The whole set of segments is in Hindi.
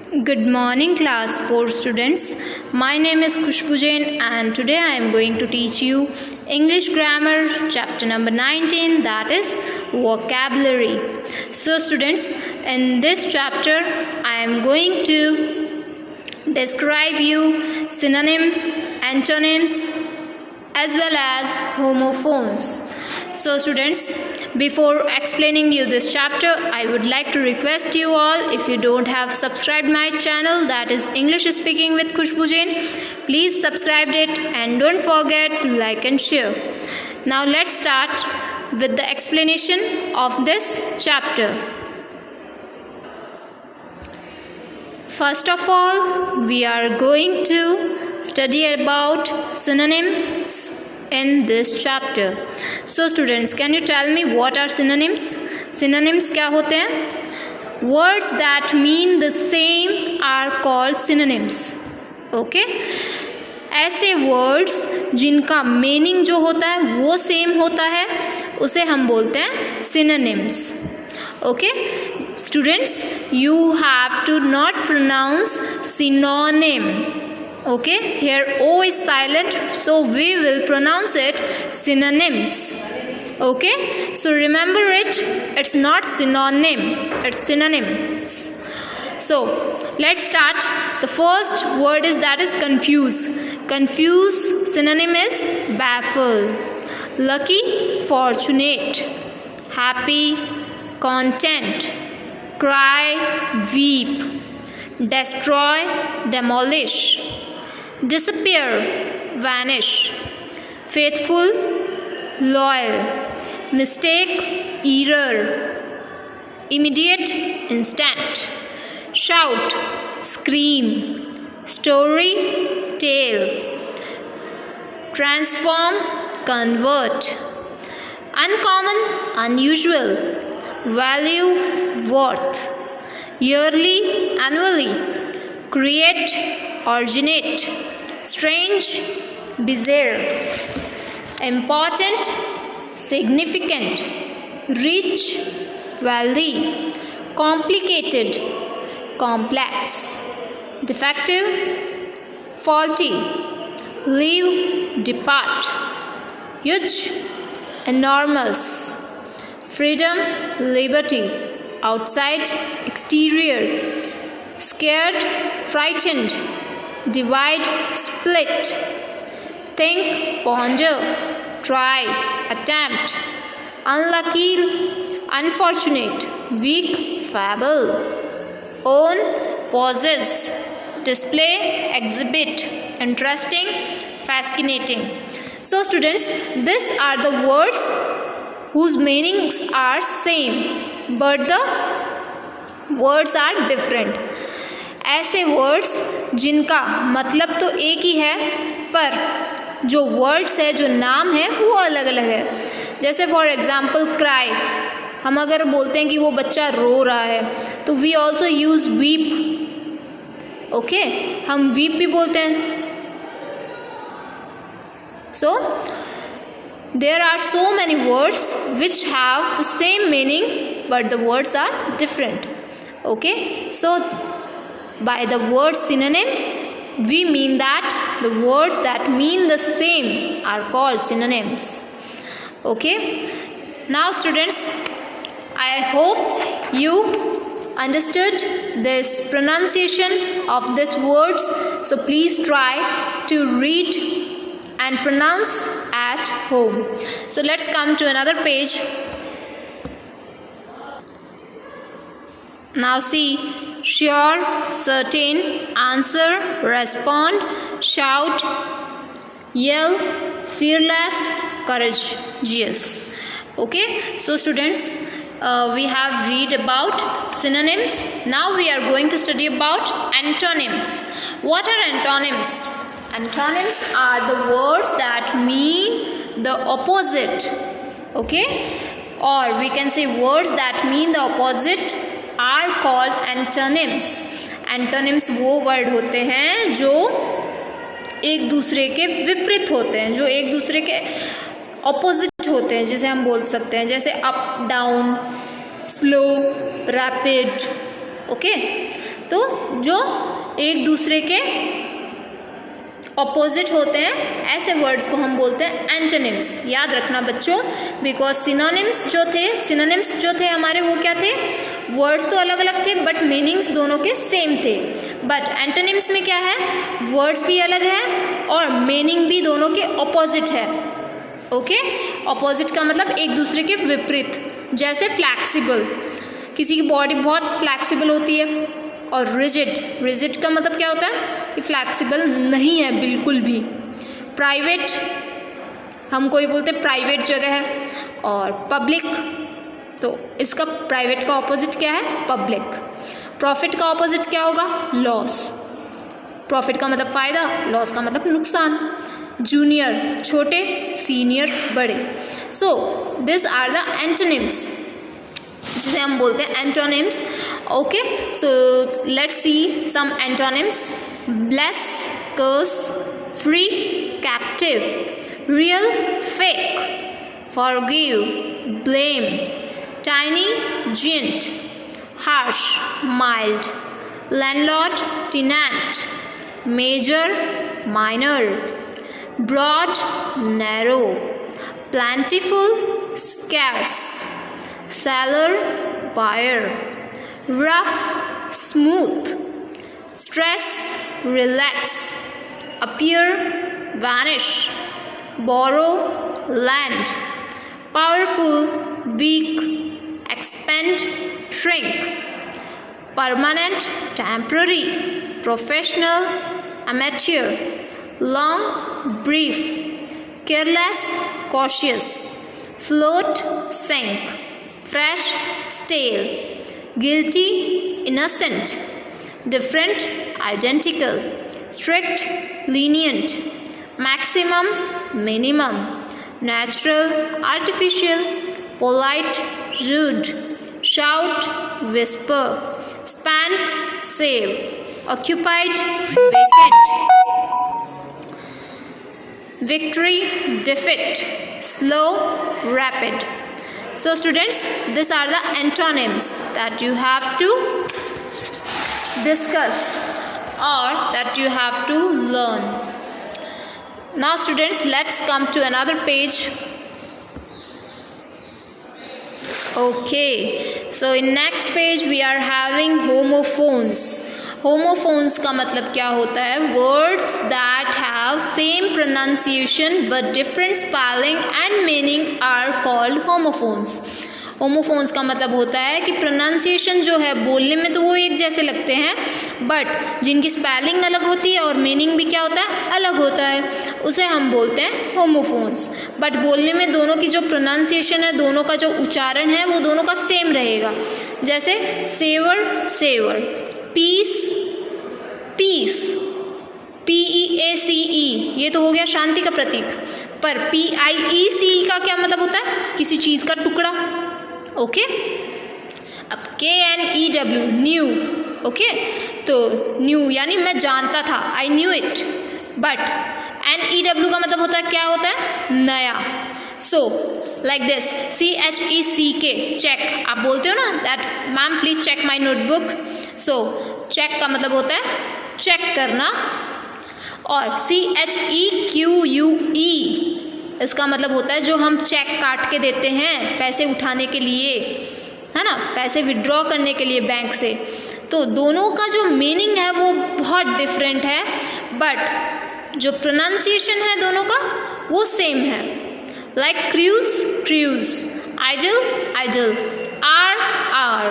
Good morning class 4 students. My name is Khushbu Jain and today I am going to teach you English grammar chapter number 19, that is vocabulary. So students, in this chapter I am going to describe you synonym, antonyms as well as homophones. So students, before explaining you this chapter, I would like to request you all, if you don't have subscribed my channel, that is English Speaking with Khushbu Jain, please subscribe it and don't forget to like and share. Now let's start with the explanation of this chapter. First of all, we are going to study about synonyms in this chapter. So students, can you tell me what are synonyms? Synonyms क्या होते हैं? Words that mean the same are called synonyms. Okay? ऐसे words जिनका meaning जो होता है वो same होता है उसे हम बोलते हैं synonyms. Okay? Students, you have to not pronounce synonym. Okay, here O is silent, so we will pronounce it synonyms. Okay, so remember it, it's not synonym, it's synonyms. So let's start. The first word is confuse. Confuse synonym is baffle. Lucky, fortunate. Happy, content. Cry, weep. Destroy, demolish. Disappear, vanish. Faithful, loyal. Mistake, error. Immediate, instant. Shout, scream. Story, tale. Transform, convert. Uncommon, unusual. Value, worth. Yearly, annually. Create, originate. Strange, bizarre. Important, significant. Rich, wealthy. Complicated, complex. Defective, faulty. Leave, depart. Huge, enormous. Freedom, liberty. Outside, exterior. Scared, frightened. Divide, split. Think, ponder. Try, attempt. Unlucky, unfortunate. Weak, fable. Own, possess. Display, exhibit. Interesting, fascinating. So students, these are the words whose meanings are same but the words are different. ऐसे words जिनका मतलब तो एक ही है पर जो words है, जो नाम है वो अलग अलग है. जैसे for example cry, हम अगर बोलते हैं कि वो बच्चा रो रहा है तो we also use weep. Okay, हम weep भी बोलते हैं. So there are so many words which have the same meaning but the words are different. Okay, so by the word synonym we mean that the words that mean the same are called synonyms. Okay, now students, I hope you understood this pronunciation of these words, so please try to read and pronounce at home. So let's come to another page. Now see, sure, certain, answer, respond, shout, yell, fearless, courageous. Okay, so students, we have read about synonyms. Now we are going to study about antonyms. What are antonyms? Antonyms are the words that mean the opposite. Okay, or we can say words that mean the opposite are called antonyms. Antonyms वो word होते हैं जो एक दूसरे के विपरीत होते हैं, जो एक दूसरे के opposite होते हैं, जिसे हम बोल सकते हैं जैसे up, down, slow, rapid, okay, तो जो एक दूसरे के ऑपोजिट होते हैं ऐसे वर्ड्स को हम बोलते हैं एंटोनिम्स। याद रखना बच्चों, बिकॉज सिनोनिम्स जो थे हमारे वो क्या थे, वर्ड्स तो अलग अलग थे बट मीनिंग्स दोनों के सेम थे। बट एंटोनिम्स में क्या है, वर्ड्स भी अलग है और मीनिंग भी दोनों के ऑपोजिट है। ओके, ऑपोजिट का मतलब एक दूसरे के विपरीत। जैसे फ्लैक्सिबल, किसी की बॉडी बहुत फ्लैक्सिबल होती है, और रिजिड का मतलब क्या होता है कि फ्लैक्सिबल नहीं है बिल्कुल भी। प्राइवेट, हम कोई बोलते प्राइवेट जगह है, और पब्लिक, तो इसका प्राइवेट का ऑपोजिट क्या है, पब्लिक। प्रॉफिट का ऑपोजिट क्या होगा, लॉस। प्रॉफिट का मतलब फ़ायदा, लॉस का मतलब नुकसान। जूनियर छोटे, सीनियर बड़े। So this are the antonyms, जिसे हम बोलते हैं antonyms. Okay, so let's see some antonyms. Bless, curse, free, captive, real, fake, forgive, blame, tiny, giant, harsh, mild, landlord, tenant, major, minor, broad, narrow, plentiful, scarce, seller, buyer, rough, smooth, stress, relax, appear, vanish, borrow, lend, powerful, weak, expand, shrink, permanent, temporary, professional, amateur, long, brief, careless, cautious, float, sink, fresh, stale, guilty, innocent, different, identical, strict, lenient, maximum, minimum, natural, artificial, polite, rude, shout, whisper, span, save, occupied, vacant, victory, defeat, slow, rapid. So students, these are the antonyms that you have to discuss or that you have to learn. Now students, let's come to another page. Okay, so in next page we are having homophones. Homophones का मतलब क्या होता है, words that have same pronunciation but different spelling and meaning are called homophones. Homophones का मतलब होता है कि प्रोनाउंसिएशन जो है बोलने में तो वो एक जैसे लगते हैं बट जिनकी स्पेलिंग अलग होती है और मीनिंग भी क्या होता है, अलग होता है, उसे हम बोलते हैं होमोफोन्स। बट बोलने में दोनों की जो प्रोनाउंसिएशन है, दोनों का जो उच्चारण है वो दोनों का सेम रहेगा। जैसे saver, savour, piece, peace, PEACE, ये तो हो गया शांति का प्रतीक। पर PIECE का क्या मतलब होता है, किसी चीज़ का टुकड़ा। ओके, अब KNEW, न्यू। ओके, तो न्यू यानी मैं जानता था, I knew it. But NEW का मतलब होता है, क्या होता है, नया। So like this, CHECK, check. आप बोलते हो ना that ma'am please check my notebook. So check का मतलब होता है चेक करना। और CHEQUE, इसका मतलब होता है जो हम चेक काट के देते हैं पैसे उठाने के लिए, है ना, पैसे विड्रॉ करने के लिए बैंक से। तो दोनों का जो मीनिंग है वो बहुत डिफरेंट है बट जो प्रोनाउंसिएशन है दोनों का वो सेम है। Like cruise, crews, idle, idol, are,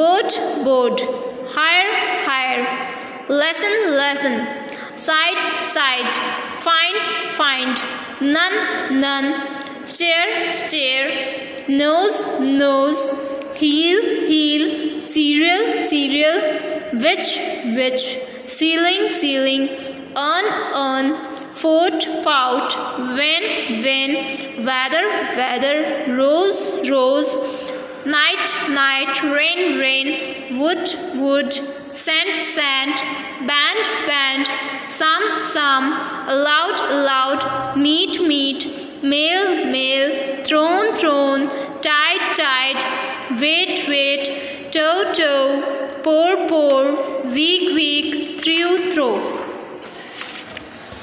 board, bored, higher, hire, lesson, lessen, side, sighed, find, fined, nun, none, stair, stare, nose, knows, heal, heel, cereal, serial, which, witch, ceiling, sealing, urn, earn, fort, fought, vain, vein, weather, whether, rose, rows, night, knight, rain, reign, wood, would, sand, sand, band, band, some, allowed, allowed, meet, meet, male, male, throne, throne, tide, tide, wait, wait, toe, toe, pour, weak, through.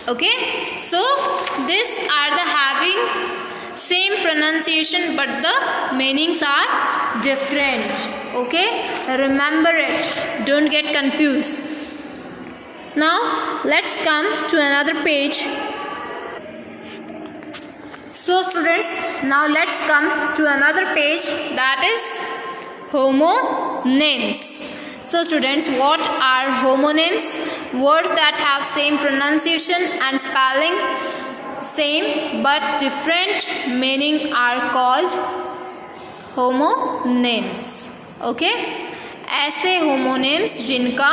Okay, so these are the having same pronunciation but the meanings are different. Okay, remember it, don't get confused. Now let's come to another page. So students, now let's come to another page, that is homonyms. So students, what are homonyms? Words that have same pronunciation and spelling, same but different meaning are called homonyms. Okay, ऐसे homonyms जिनका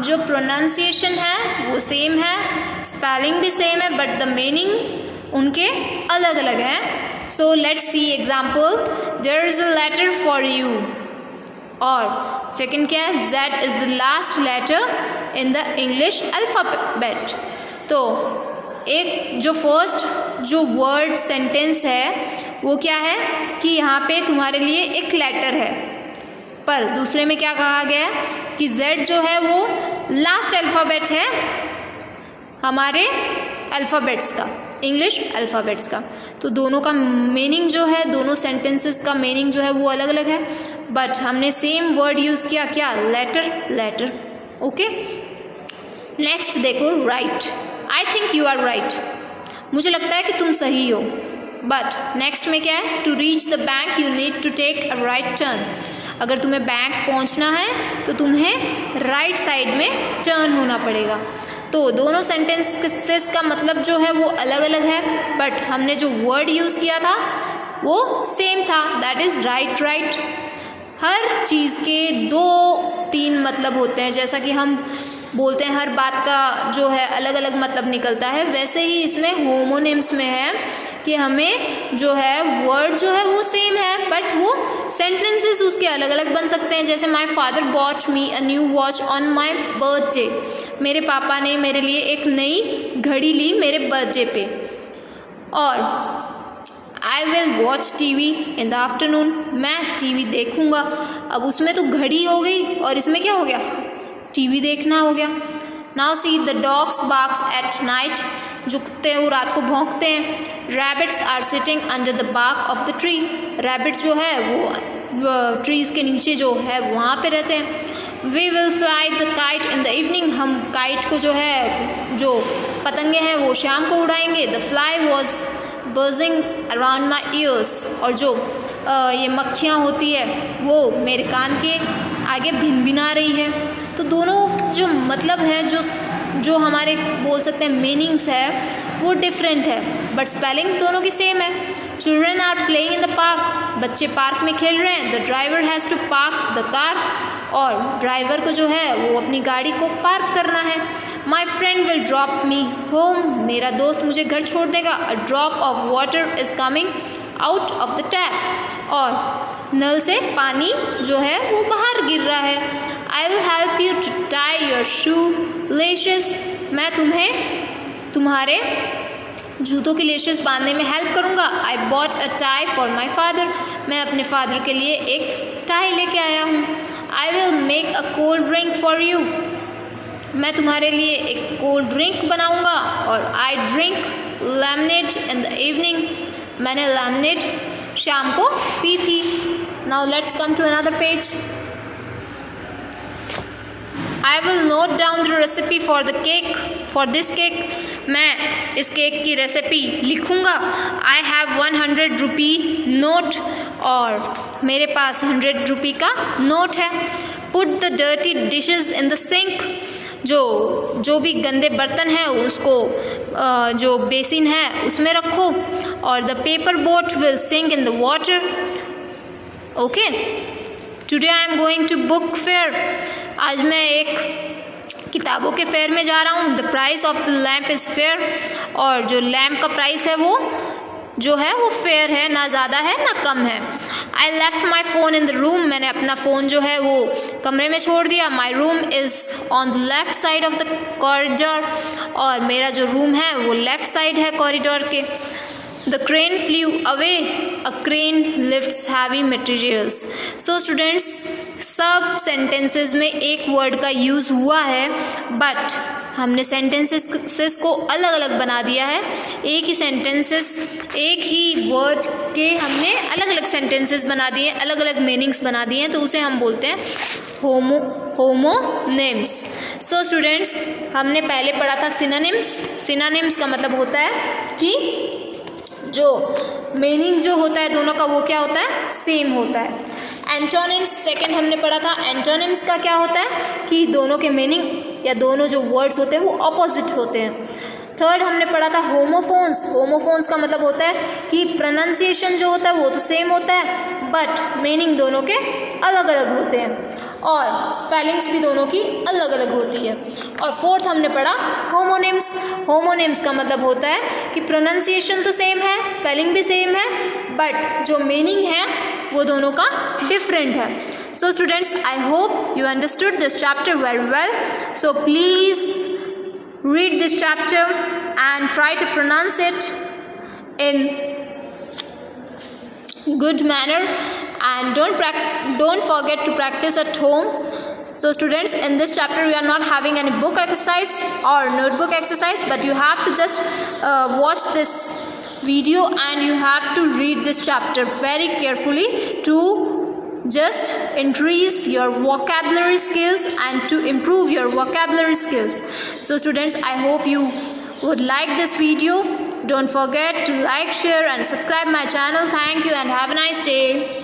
जो pronunciation है वो same है, spelling भी same है, but the meaning उनके अलग अलग हैं. So let's see example. There is a letter for you. और second क्या है? Z is the last letter in the English alphabet. तो एक जो फर्स्ट जो वर्ड सेंटेंस है वो क्या है कि यहाँ पे तुम्हारे लिए एक लेटर है, पर दूसरे में क्या कहा गया है कि Z जो है वो लास्ट अल्फ़ाबेट है हमारे अल्फ़ाबेट्स का, इंग्लिश अल्फ़ाबेट्स का. तो दोनों का मीनिंग जो है, दोनों सेंटेंसेस का मीनिंग जो है वो अलग अलग है, बट हमने सेम वर्ड यूज़ किया, क्या? लेटर. ओके, नेक्स्ट देखो, right. I think you are right, मुझे लगता है कि तुम सही हो. बट नेक्स्ट में क्या है? To reach the bank you need to take a right turn. अगर तुम्हें बैंक पहुंचना है तो तुम्हें राइट साइड में टर्न होना पड़ेगा. तो दोनों सेंटेंसेस का मतलब जो है वो अलग अलग है, बट हमने जो वर्ड यूज़ किया था वो सेम था, दैट इज़ राइट. हर चीज़ के 2-3 मतलब होते हैं, जैसा कि हम बोलते हैं हर बात का जो है अलग अलग मतलब निकलता है, वैसे ही इसमें होमोनिम्स में है कि हमें जो है वर्ड जो है वो सेम है, बट वो सेंटेंसेस उसके अलग अलग बन सकते हैं. जैसे my father bot me a new watch on my birthday. मेरे पापा ने मेरे लिए एक नई घड़ी ली मेरे बर्थडे पे. और I will watch TV in the afternoon. मैं टीवी देखूँगा. अब उसमें तो घड़ी हो गई और इसमें क्या हो गया? टीवी देखना हो गया. Now see the dogs barks at night. जो कुत्ते हैं वो रात को भौंकते हैं. Rabbits are sitting under the bark of the tree. Rabbits जो है वो ट्रीज़ के नीचे जो है वहाँ पे रहते हैं. We will fly the kite in the evening. हम काइट को जो है, जो पतंगे हैं वो शाम को उड़ाएंगे. The fly was buzzing around my ears. और जो ये मक्खियाँ होती है वो मेरे कान के आगे भिनभिना रही है. तो दोनों जो मतलब है, जो हमारे बोल सकते हैं मीनिंग्स है वो डिफरेंट है, बट स्पेलिंग्स दोनों की सेम है. Children are playing in the park. बच्चे पार्क में खेल रहे हैं. The driver has to park the car. और ड्राइवर को जो है वो अपनी गाड़ी को पार्क करना है. My friend will drop me home. मेरा दोस्त मुझे घर छोड़ देगा. A drop of water is coming out of the tap. और नल से पानी जो है वो बाहर गिर रहा है. I will help you to tie your shoe laces. मैं तुम्हें तुम्हारे जूतों की लेशेस बांधने में हेल्प करूँगा. I bought a tie for my father. मैं अपने फादर के लिए एक टाई लेके आया हूँ. I will make a cold drink for you. मैं तुम्हारे लिए एक कोल्ड ड्रिंक बनाऊँगा. और I drink lemonade in the evening. मैंने लेमनेड शाम को पी थी. Now let's come to another page. I will note down the recipe for the cake, for this cake. मैं इस केक की रेसिपी लिखूँगा. I have 100 rupee note. और मेरे पास 100 रुपये का नोट है. Put the dirty dishes in the sink. जो भी गंदे बर्तन हैं उसको जो बेसिन है उसमें रखो. और the paper boat will sink in the water. Okay. Today I am going to book fair. आज मैं एक किताबों के फेयर में जा रहा हूँ. The price of the lamp is fair. और जो लैम्प का प्राइस है वो जो है वो फेयर है, ना ज़्यादा है ना कम है. I left my phone in the room. मैंने अपना फ़ोन जो है वो कमरे में छोड़ दिया. My room is on the left side of the corridor. और मेरा जो रूम है वो लेफ़्ट साइड है कॉरिडोर के. The crane flew away. A crane lifts heavy materials. So students, सब sentences में एक word का use हुआ है, but हमने sentences को अलग अलग बना दिया है. एक ही sentences, एक ही word के हमने अलग अलग sentences बना दिए, अलग अलग meanings बना दिए हैं, तो उसे हम बोलते हैं homonyms. So students, हमने पहले पढ़ा था synonyms. Synonyms का मतलब होता है कि जो मीनिंग जो होता है दोनों का वो क्या होता है, सेम होता है. एंटोनिम्स सेकंड हमने पढ़ा था. एंटोनिम्स का क्या होता है कि दोनों के मीनिंग या दोनों जो वर्ड्स होते हैं वो ऑपोजिट होते हैं. थर्ड हमने पढ़ा था होमोफोन्स. होमोफोन्स का मतलब होता है कि प्रोनाउंसिएशन जो होता है वो तो सेम होता है बट मीनिंग दोनों के अलग अलग होते हैं और स्पेलिंग्स भी दोनों की अलग अलग होती है. और फोर्थ हमने पढ़ा होमोनिम्स. होमोनिम्स का मतलब होता है कि प्रोनाउंसिएशन तो सेम है, स्पेलिंग भी सेम है, बट जो मीनिंग है वो दोनों का डिफरेंट है. So students, I hope you understood this chapter very well. So please read this chapter and try to pronounce it in good manner, and don't forget to practice at home. So students, in this chapter we are not having any book exercise or notebook exercise, but you have to just watch this video and you have to read this chapter very carefully to just increase your vocabulary skills and to improve your vocabulary skills. So students, I hope you would like this video. Don't forget to like, share and subscribe my channel. Thank you and have a nice day.